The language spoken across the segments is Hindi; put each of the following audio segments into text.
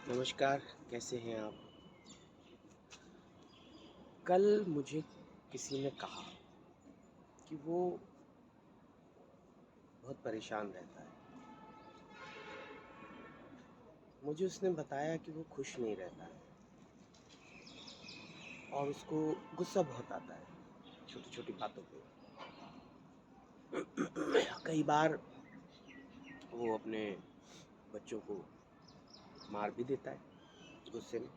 नमस्कार, कैसे हैं आप? कल मुझे किसी ने कहा कि वो बहुत परेशान रहता है। मुझे उसने बताया कि वो खुश नहीं रहता है और उसको गुस्सा बहुत आता है छोटी-छोटी बातों पे। कई बार वो अपने बच्चों को मार भी देता है गुस्से में,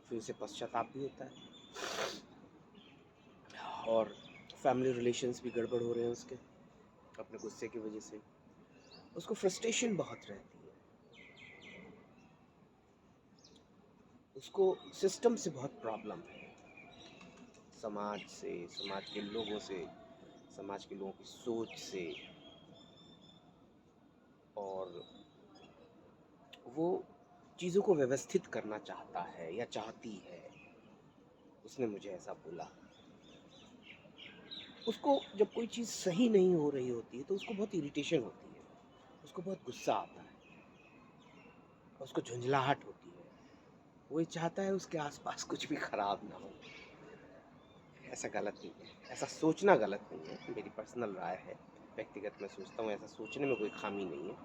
फिर उसे पश्चाताप भी होता है और फैमिली रिलेशंस भी गड़बड़ हो रहे हैं उसके अपने गुस्से की वजह से। उसको फ्रस्ट्रेशन बहुत रहती है। उसको सिस्टम से बहुत प्रॉब्लम है, समाज से, समाज के लोगों से, समाज के लोगों की सोच से। और वो चीज़ों को व्यवस्थित करना चाहता है या चाहती है। उसने मुझे ऐसा बोला। उसको जब कोई चीज़ सही नहीं हो रही होती है तो उसको बहुत इरिटेशन होती है, उसको बहुत गुस्सा आता है, उसको झुंझलाहट होती है। वो ये चाहता है उसके आसपास कुछ भी खराब ना हो। ऐसा गलत नहीं है, ऐसा सोचना गलत नहीं है, मेरी पर्सनल राय है। व्यक्तिगत मैं सोचता हूँ ऐसा सोचने में कोई खामी नहीं है।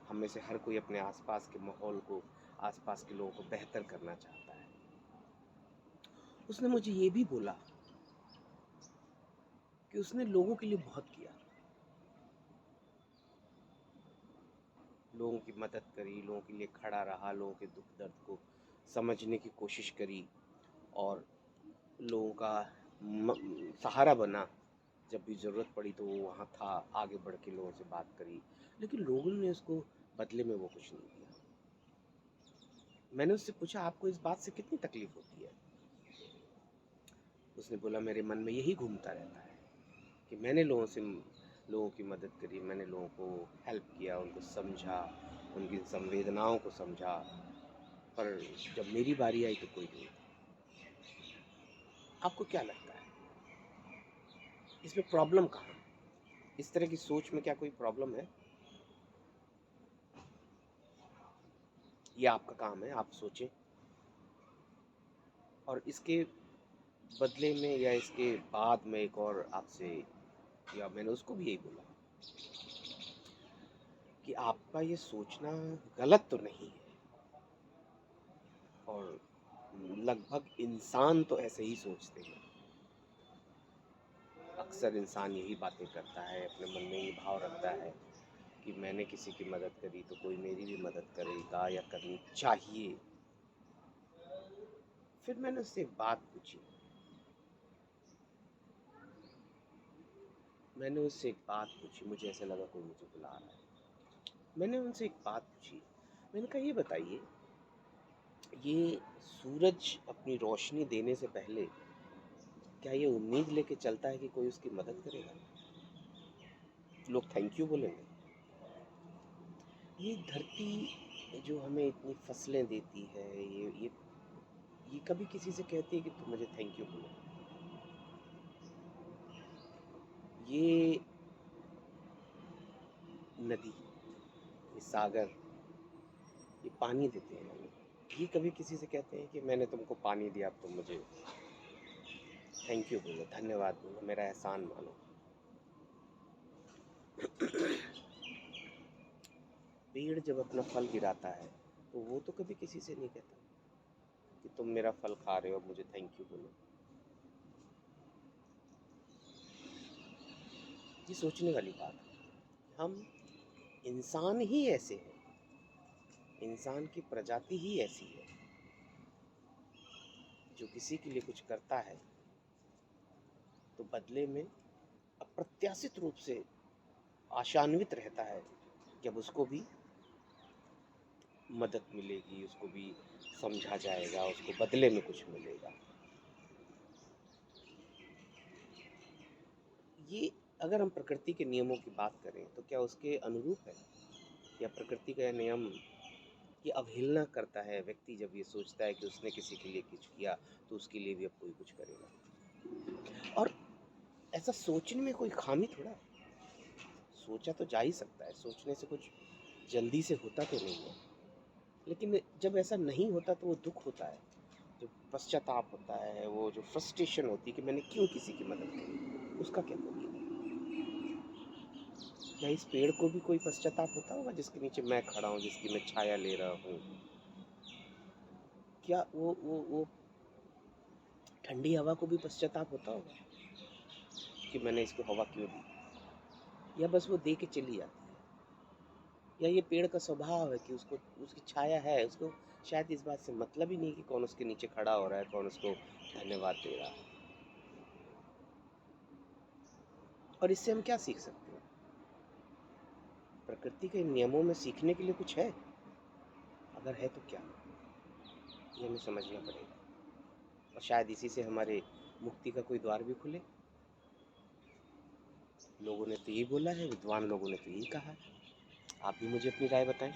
हम में से हर कोई अपने आसपास के माहौल को, आसपास के लोगों को बेहतर करना चाहता है। उसने मुझे ये भी बोला कि उसने लोगों के लिए बहुत किया, लोगों की मदद करी, लोगों के लिए खड़ा रहा, लोगों के दुख दर्द को समझने की कोशिश करी और लोगों का सहारा बना। जब भी ज़रूरत पड़ी तो वो वहाँ था, आगे बढ़ के लोगों से बात करी, लेकिन लोगों ने उसको बदले में वो कुछ नहीं दिया। मैंने उससे पूछा, आपको इस बात से कितनी तकलीफ होती है? उसने बोला, मेरे मन में यही घूमता रहता है कि मैंने लोगों की मदद करी, मैंने लोगों को हेल्प किया, उनको समझा, उनकी संवेदनाओं को समझा, पर जब मेरी बारी आई तो कोई नहीं था। आपको क्या लगता है इसमें प्रॉब्लम कहाँ है? इस तरह की सोच में क्या कोई प्रॉब्लम है? ये आपका काम है, आप सोचें। और इसके बदले में या इसके बाद में एक और आपसे, या मैंने उसको भी यही बोला कि आपका ये सोचना गलत तो नहीं है, और लगभग इंसान तो ऐसे ही सोचते हैं। अक्सर इंसान यही बातें करता है, अपने मन में ये भाव रखता है कि मैंने किसी की मदद करी तो कोई मेरी भी मदद करेगा या करनी चाहिए। फिर मैंने उससे एक बात पूछी, मुझे ऐसा लगा कोई मुझे बुला रहा है। मैंने उनसे एक बात पूछी, मैंने कहा, ये बताइए, ये सूरज अपनी रोशनी देने से पहले क्या ये उम्मीद लेके चलता है कि कोई उसकी मदद करेगा? लोग थैंक यू बोलेंगे? ये धरती जो हमें इतनी फसलें देती है, ये कभी किसी से कहती है कि तुम मुझे थैंक यू बोलो? ये नदी, ये सागर, ये पानी देते हैं हमें, ये कभी किसी से कहते हैं कि मैंने तुमको पानी दिया, अब तुम मुझे थैंक यू बोलो, धन्यवाद बोलो, मेरा एहसान मानो? पेड़ जब अपना फल गिराता है तो वो तो कभी किसी से नहीं कहता कि तुम मेरा फल खा रहे हो, मुझे थैंक यू बोलो। ये सोचने वाली बात है। हम इंसान ही ऐसे हैं, इंसान की प्रजाति ही ऐसी है, जो किसी के लिए कुछ करता है तो बदले में अप्रत्याशित रूप से आशान्वित रहता है कि अब उसको भी मदद मिलेगी, उसको भी समझा जाएगा, उसको बदले में कुछ मिलेगा। ये अगर हम प्रकृति के नियमों की बात करें तो क्या उसके अनुरूप है, या प्रकृति का नियम की अवहेलना करता है व्यक्ति जब ये सोचता है कि उसने किसी के लिए कुछ किया तो उसके लिए भी अब कोई कुछ करेगा? और ऐसा सोचने में कोई खामी थोड़ा है, सोचा तो जा ही सकता है, सोचने से कुछ जल्दी से होता तो नहीं है। लेकिन जब ऐसा नहीं होता तो वो दुख होता है, जो पश्चाताप होता है, वो जो फ्रस्ट्रेशन होती है कि मैंने क्यों किसी की मदद करी, उसका क्या करिए? क्या इस पेड़ को भी कोई पश्चाताप होता होगा जिसके नीचे मैं खड़ा हूँ, जिसकी मैं छाया ले रहा हूँ? क्या वो ठंडी हवा को भी पश्चाताप होता होगा कि मैंने इसको हवा क्यों दी? या बस वो दे के चली जाती है? या ये पेड़ का स्वभाव है कि उसको उसकी छाया है, उसको शायद इस बात से मतलब ही नहीं कि कौन उसके नीचे खड़ा हो रहा है, कौन उसको धन्यवाद दे रहा है। और इससे हम क्या सीख सकते हैं? प्रकृति के नियमों में सीखने के लिए कुछ है? अगर है तो क्या? ये हमें समझना पड़ेगा, और शायद इसी से हमारे मुक्ति का कोई द्वार भी खुले। लोगों ने तो यही बोला है, विद्वान लोगों ने तो यही कहा है। आप भी मुझे अपनी राय बताएं।